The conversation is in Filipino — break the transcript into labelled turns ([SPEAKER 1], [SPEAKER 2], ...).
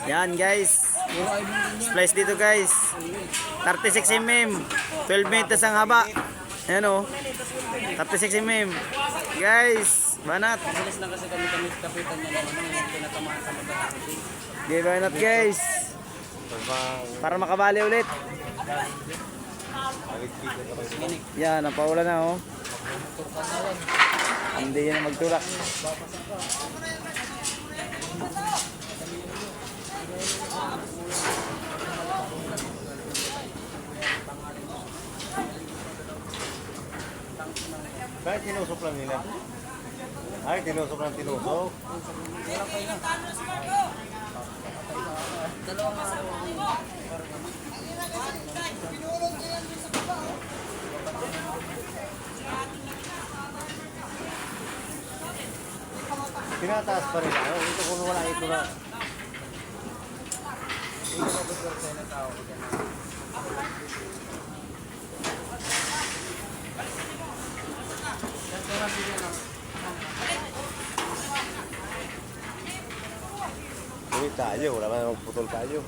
[SPEAKER 1] Yan guys. Splice dito guys. 36 mm. 12 meters ang haba. Ayan o. 36 mm. Guys, banat.
[SPEAKER 2] Bilis na kasi kami kapitan niya naman yung tinatamaan sa magkakapit.
[SPEAKER 1] Di banat guys. Para makabali ulit. Yan, napaulan na oh. Hindi yan magtulak.
[SPEAKER 3] Kahit tinusok lang nila. Ay, tinusok lang tinusok. Tinataas pa rin ako. Ito kung wala ito na. Uwi tayo. Wala man magputol tayo.